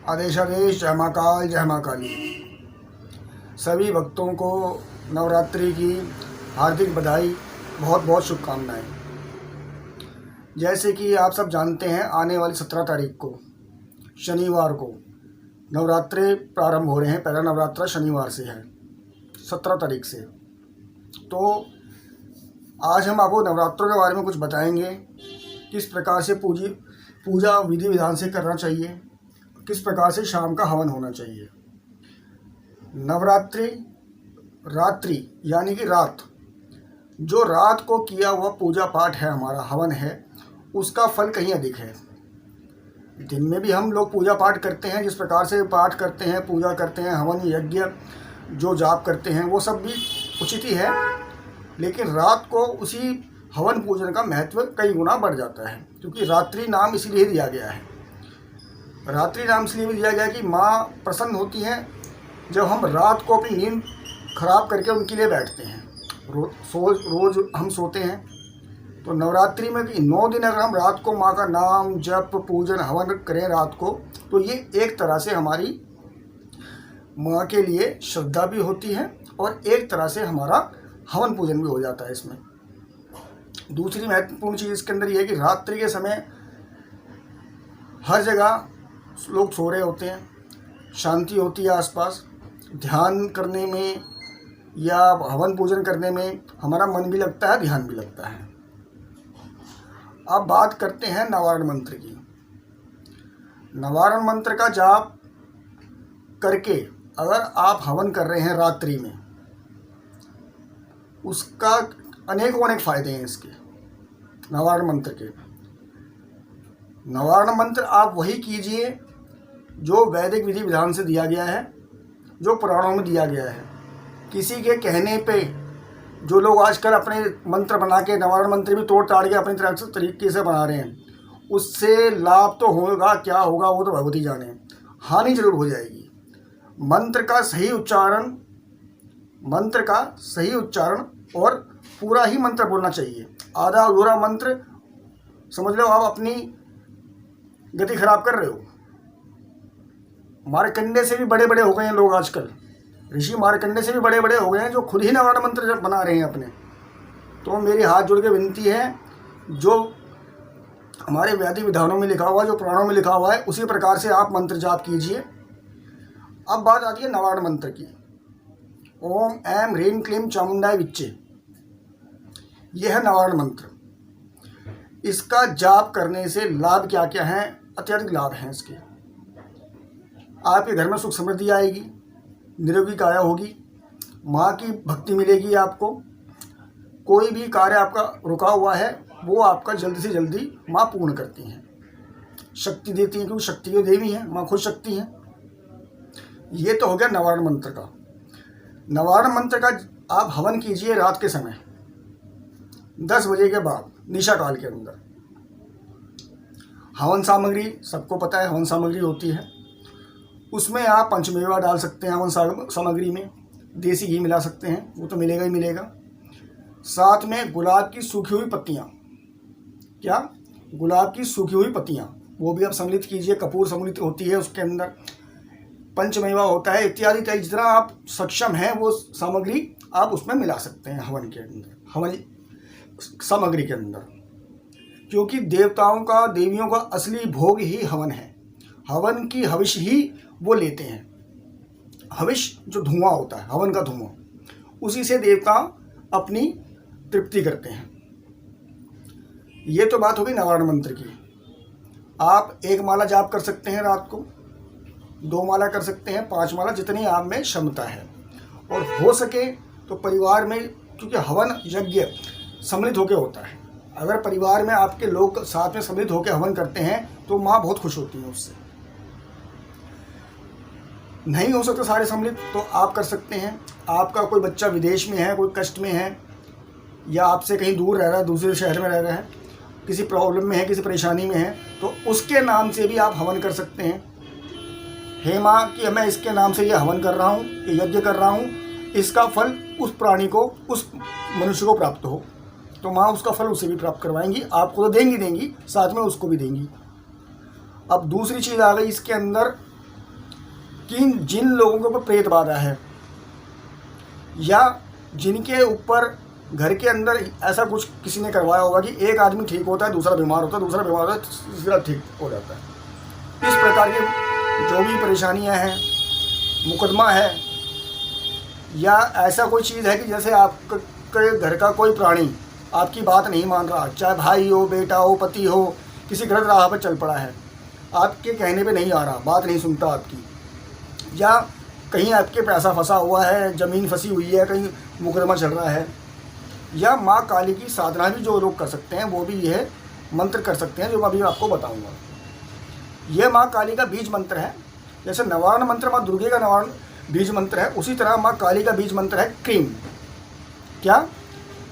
आदेशादेश जय महाकाल जय महाकाली। सभी भक्तों को नवरात्रि की हार्दिक बधाई, बहुत बहुत शुभकामनाएं। जैसे कि आप सब जानते हैं, आने वाली 17 तारीख को शनिवार को नवरात्रे प्रारंभ हो रहे हैं। पहला नवरात्रा शनिवार से है, 17 तारीख से। तो आज हम आपको नवरात्रों के बारे में कुछ बताएंगे, किस प्रकार से पूजा विधि विधान से करना चाहिए, किस प्रकार से शाम का हवन होना चाहिए। नवरात्रि रात्रि यानी कि रात, जो रात को किया हुआ पूजा पाठ है, हमारा हवन है, उसका फल कहीं अधिक है। दिन में भी हम लोग पूजा पाठ करते हैं, जिस प्रकार से पाठ करते हैं, पूजा करते हैं, हवन यज्ञ जो जाप करते हैं, वो सब भी उचित ही है। लेकिन रात को उसी हवन पूजन का महत्व कई गुना बढ़ जाता है, क्योंकि रात्रि नाम इसीलिए दिया गया है। रात्रि नाम इसलिए भी दिया गया कि माँ प्रसन्न होती हैं जब हम रात को अपनी नींद खराब करके उनके लिए बैठते हैं। रोज़ हम सोते हैं, तो नवरात्रि में भी 9 दिन अगर हम रात को माँ का नाम जप पूजन हवन करें रात को, तो ये एक तरह से हमारी माँ के लिए श्रद्धा भी होती है और एक तरह से हमारा हवन पूजन भी हो जाता है इसमें। दूसरी महत्वपूर्ण चीज़ इसके अंदर ये है कि रात्रि के समय हर जगह लोग सो रहे होते हैं, शांति होती है आसपास। ध्यान करने में या हवन पूजन करने में हमारा मन भी लगता है, ध्यान भी लगता है। अब बात करते हैं नवारण मंत्र की। नवारण मंत्र का जाप करके अगर आप हवन कर रहे हैं रात्रि में, उसका अनेकों फायदे हैं इसके नवारण मंत्र के। नवारण मंत्र आप वही कीजिए जो वैदिक विधि विधान से दिया गया है, जो पुराणों में दिया गया है। किसी के कहने पे जो लोग आजकल अपने मंत्र बना के, नवारण मंत्र भी तोड़ ताड़ के अपनी तरह से तरीके से बना रहे हैं, उससे लाभ तो होगा, क्या होगा वो तो भगवती जाने, हानि जरूर हो जाएगी। मंत्र का सही उच्चारण और पूरा ही मंत्र बोलना चाहिए। आधा अधूरा मंत्र समझ लो आप अपनी गति खराब कर रहे हो। मार्कंडे से भी बड़े बड़े हो गए हैं लोग आजकल, ऋषि मार्कंडे से भी बड़े बड़े हो गए हैं, जो खुद ही नवारण मंत्र बना रहे हैं अपने। तो मेरी हाथ जोड़ के विनती है, जो हमारे वैदिक विधानों में लिखा हुआ, जो पुराणों में लिखा हुआ है, उसी प्रकार से आप मंत्र जाप कीजिए। अब बात आती है नवारण मंत्र की। ओम ऐं ह्रीं क्लीं चामुंडाय विच्चे, यह है नवारण मंत्र। इसका जाप करने से लाभ क्या क्या हैं? अत्यधिक लाभ हैं इसके। आपके घर में सुख समृद्धि आएगी, निरोगी काया होगी, माँ की भक्ति मिलेगी आपको। कोई भी कार्य आपका रुका हुआ है वो आपका जल्दी से जल्दी माँ पूर्ण करती हैं, शक्ति देती हैं, क्योंकि शक्ति की देवी हैं, माँ खुद शक्ति हैं। ये तो हो गया नवारण मंत्र का। नवारण मंत्र का आप हवन कीजिए रात के समय 10 बजे के बाद, निशा काल के अंदर। हवन सामग्री सबको पता है, हवन सामग्री होती है, उसमें आप पंचमेवा डाल सकते हैं। हवन सामग्री में देसी घी मिला सकते हैं, वो तो मिलेगा ही मिलेगा। साथ में गुलाब की सूखी हुई पत्तियाँ, क्या गुलाब की सूखी हुई पत्तियाँ, वो भी आप सम्मिलित कीजिए। कपूर सम्मिलित होती है उसके अंदर, पंचमेवा होता है, इत्यादि इत्यादि। जितना आप सक्षम हैं वो सामग्री आप उसमें मिला सकते हैं हवन के अंदर, हवन सामग्री के अंदर। क्योंकि देवताओं का, देवियों का असली भोग ही हवन है। हवन की हविष ही वो लेते हैं। हविष जो धुआं होता है, हवन का धुआं, उसी से देवता अपनी तृप्ति करते हैं। ये तो बात होगी नवारण मंत्र की। आप 1 माला जाप कर सकते हैं रात को, 2 माला कर सकते हैं, 5 माला, जितनी आप में क्षमता है। और हो सके तो परिवार में, क्योंकि हवन यज्ञ सम्मिलित होकर होता है, अगर परिवार में आपके लोग साथ में सम्मिलित होकर हवन करते हैं तो माँ बहुत खुश होती है उससे। नहीं हो सकता सारे सम्मिलित, तो आप कर सकते हैं। आपका कोई बच्चा विदेश में है, कोई कष्ट में है, या आपसे कहीं दूर रह रहा है, दूसरे शहर में रह रहा है, किसी प्रॉब्लम में है, किसी परेशानी में है, तो उसके नाम से भी आप हवन कर सकते हैं। हे माँ कि मैं इसके नाम से ये हवन कर रहा हूँ, ये यज्ञ कर रहा हूँ, इसका फल उस प्राणी को, उस मनुष्य को प्राप्त हो। तो माँ उसका फल उसे भी प्राप्त करवाएंगी, आपको तो देंगी, साथ में उसको भी देंगी। अब दूसरी चीज़ आ गई इसके अंदर, कि जिन लोगों के ऊपर प्रेत बाधा है या जिनके ऊपर घर के अंदर ऐसा कुछ किसी ने करवाया होगा कि एक आदमी ठीक होता है, दूसरा बीमार होता है, दूसरा बीमार होता है, तीसरा ठीक हो जाता है। इस प्रकार की जो भी परेशानियां हैं, मुकदमा है या ऐसा कोई चीज़ है कि जैसे आपके घर का कोई प्राणी आपकी बात नहीं मान रहा, चाहे भाई हो, बेटा हो, पति हो, किसी गलत राह पर चल पड़ा है, आपके कहने पे नहीं आ रहा, बात नहीं सुनता आपकी, या कहीं आपके पैसा फंसा हुआ है, ज़मीन फंसी हुई है, कहीं मुकदमा चल रहा है, या माँ काली की साधना भी जो लोग कर सकते हैं वो भी यह मंत्र कर सकते हैं जो मैं अभी आपको बताऊंगा। यह माँ काली का बीज मंत्र है। जैसे निवारण मंत्र माँ दुर्गे का निवारण बीज मंत्र है, उसी तरह माँ काली का बीज मंत्र है क्रीम। क्या?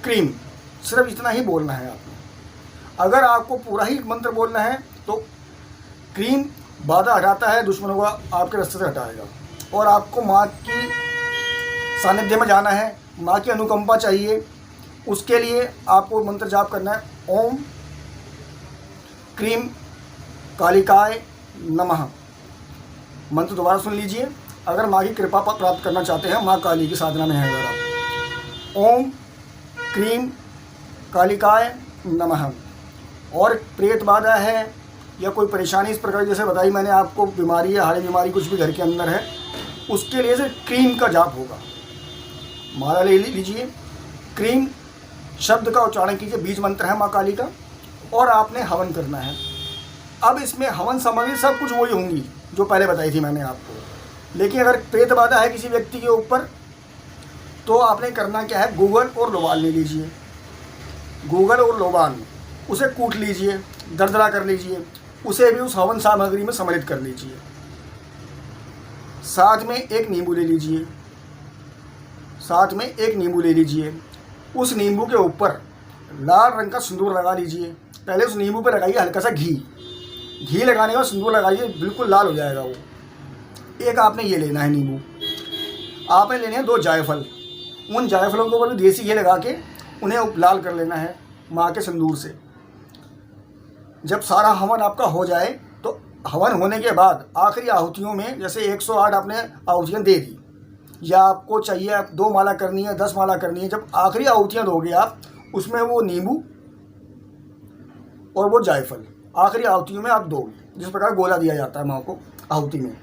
क्रीम। सिर्फ इतना ही बोलना है आपने। अगर आपको पूरा ही मंत्र बोलना है तो क्रीम बाधा हटाता है, दुश्मनों का आपके रास्ते से हटाएगा। और आपको माँ की सानिध्य में जाना है, माँ की अनुकंपा चाहिए, उसके लिए आपको मंत्र जाप करना है, ओम क्रीम कालिकाय नमः। मंत्र दोबारा सुन लीजिए। अगर माँ की कृपा प्राप्त करना चाहते हैं, माँ काली की साधना में है अगर आप, ओम क्रीम कालिकाय नमः। और प्रेत बाधा है या कोई परेशानी इस प्रकार जैसे बताई मैंने आपको, बीमारी है, हार्ट बीमारी कुछ भी घर के अंदर है, उसके लिए से क्रीम का जाप होगा। माला ले लीजिए, क्रीम शब्द का उच्चारण कीजिए, बीज मंत्र है माँ काली का, और आपने हवन करना है। अब इसमें हवन सामग्री सब कुछ वही होंगी जो पहले बताई थी मैंने आपको। लेकिन अगर प्रेत बाधा है किसी व्यक्ति के ऊपर तो आपने करना क्या है, गूगल और लोबान ले लीजिए। गूगल और लोबान उसे कूट लीजिए, दरदरा कर लीजिए, उसे भी उस हवन सामग्री में सम्मिलित कर लीजिए। साथ में एक नींबू ले लीजिए, साथ में एक नींबू ले लीजिए। उस नींबू के ऊपर लाल रंग का सिंदूर लगा लीजिए। पहले उस नींबू पर लगाइए हल्का सा घी लगाने के बाद सिंदूर लगाइए, बिल्कुल लाल हो जाएगा वो। एक आपने ये लेना है नींबू। आपने लेने हैं 2 जायफल। उन जायफलों के ऊपर भी देसी घी लगा के उन्हें लाल कर लेना है माँ के सिंदूर से। जब सारा हवन आपका हो जाए तो हवन होने के बाद आखिरी आहुतियों में, जैसे 108 आपने आहुतियाँ दे दी, या आपको चाहिए 2 माला करनी है, 10 माला करनी है, जब आखिरी आहुतियाँ दोगे आप, उसमें वो नींबू और वो जायफल आखिरी आहुतियों में आप दोगे, जिस प्रकार गोला दिया जाता है माँ को आहुति में।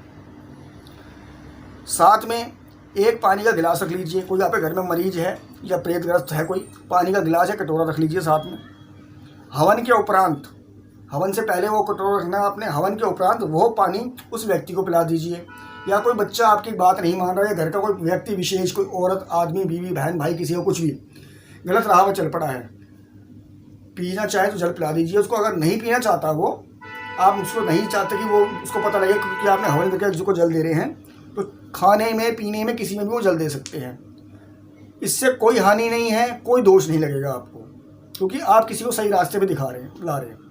साथ में एक पानी का गिलास रख लीजिए। कोई आपके घर में मरीज है या प्रेतग्रस्त है कोई, पानी का गिलास या कटोरा रख लीजिए साथ में। हवन के उपरांत, हवन से पहले वो कटोरा रखना है आपने, हवन के उपरांत वो पानी उस व्यक्ति को पिला दीजिए। या कोई बच्चा आपकी बात नहीं मान रहा है, घर का कोई व्यक्ति विशेष, कोई औरत, आदमी, बीवी, बहन, भाई, किसी को कुछ भी गलत राह पर चल पड़ा है, पीना चाहे तो जल पिला दीजिए उसको। अगर नहीं पीना चाहता वो, आप उसको नहीं चाहते कि वो उसको पता लगे क्योंकि आपने हवन करके जिसको जल दे रहे हैं, तो खाने में, पीने में, किसी में भी वो जल दे सकते हैं। इससे कोई हानि नहीं है, कोई दोष नहीं लगेगा आपको, क्योंकि आप किसी को सही रास्ते पे ला रहे हैं।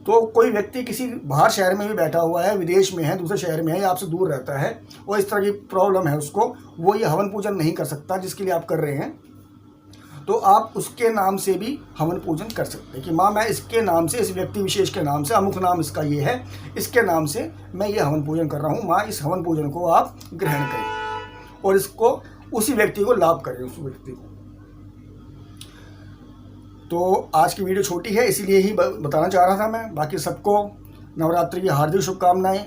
तो कोई व्यक्ति किसी बाहर शहर में भी बैठा हुआ है, विदेश में है, दूसरे शहर में है, या आपसे दूर रहता है, और इस तरह की प्रॉब्लम है उसको, वो ये हवन पूजन नहीं कर सकता जिसके लिए आप कर रहे हैं, तो आप उसके नाम से भी हवन पूजन कर सकते हैं कि माँ मैं इसके नाम से, इस व्यक्ति विशेष के नाम से, अमुक नाम इसका ये है, इसके नाम से मैं ये हवन पूजन कर रहा हूँ, माँ इस हवन पूजन को आप ग्रहण करें और इसको उसी व्यक्ति को लाभ करें, उस व्यक्ति को। तो आज की वीडियो छोटी है, इसीलिए ही बताना चाह रहा था मैं। बाकी सबको नवरात्रि की हार्दिक शुभकामनाएं।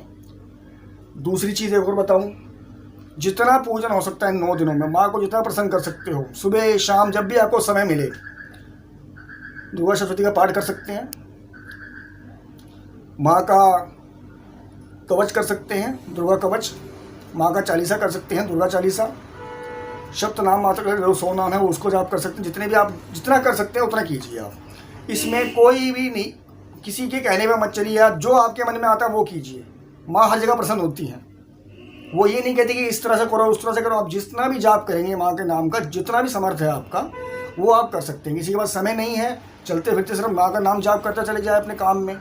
दूसरी चीज़ एक और बताऊं, जितना पूजन हो सकता है 9 दिनों में, माँ को जितना प्रसन्न कर सकते हो, सुबह शाम जब भी आपको समय मिले, दुर्गा सप्तशती का पाठ कर सकते हैं, माँ का कवच कर सकते हैं, दुर्गा कवच, माँ का चालीसा कर सकते हैं, दुर्गा चालीसा, शब्द नाम मात्र का जो 100 नाम है वो उसको जाप कर सकते हैं। जितने भी आप जितना कर सकते हैं उतना कीजिए आप। इसमें कोई भी नहीं, किसी के कहने में मत चलिए, आप जो आपके मन में आता है वो कीजिए। माँ हर जगह प्रसन्न होती हैं, वो ये नहीं कहती कि इस तरह से करो, उस तरह से करो। आप जितना भी जाप करेंगे माँ के नाम का, जितना भी समर्थ है आपका, वो आप कर सकते हैं। किसी के पास समय नहीं है, चलते फिरते सिर्फ माँ का नाम जाप करता चले जाए अपने काम में,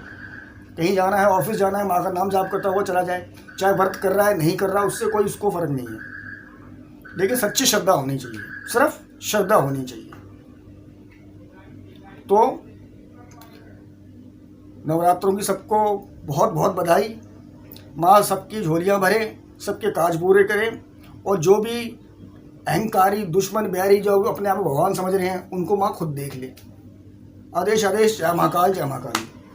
कहीं जाना है, ऑफिस जाना है, माँ का नाम जाप करता हुआ चला जाए, चाहे व्रत कर रहा है नहीं कर रहा, उससे कोई उसको फ़र्क नहीं है। लेकिन सच्ची श्रद्धा होनी चाहिए, सिर्फ श्रद्धा होनी चाहिए। तो नवरात्रों की सबको बहुत बहुत बधाई। माँ सबकी झोलियाँ भरे, सबके काज पूरे करें, और जो भी अहंकारी दुश्मन बैरी जो अपने आप को भगवान समझ रहे हैं उनको माँ खुद देख ले। आदेश आदेश। जय महाकाल, जय महाकाल।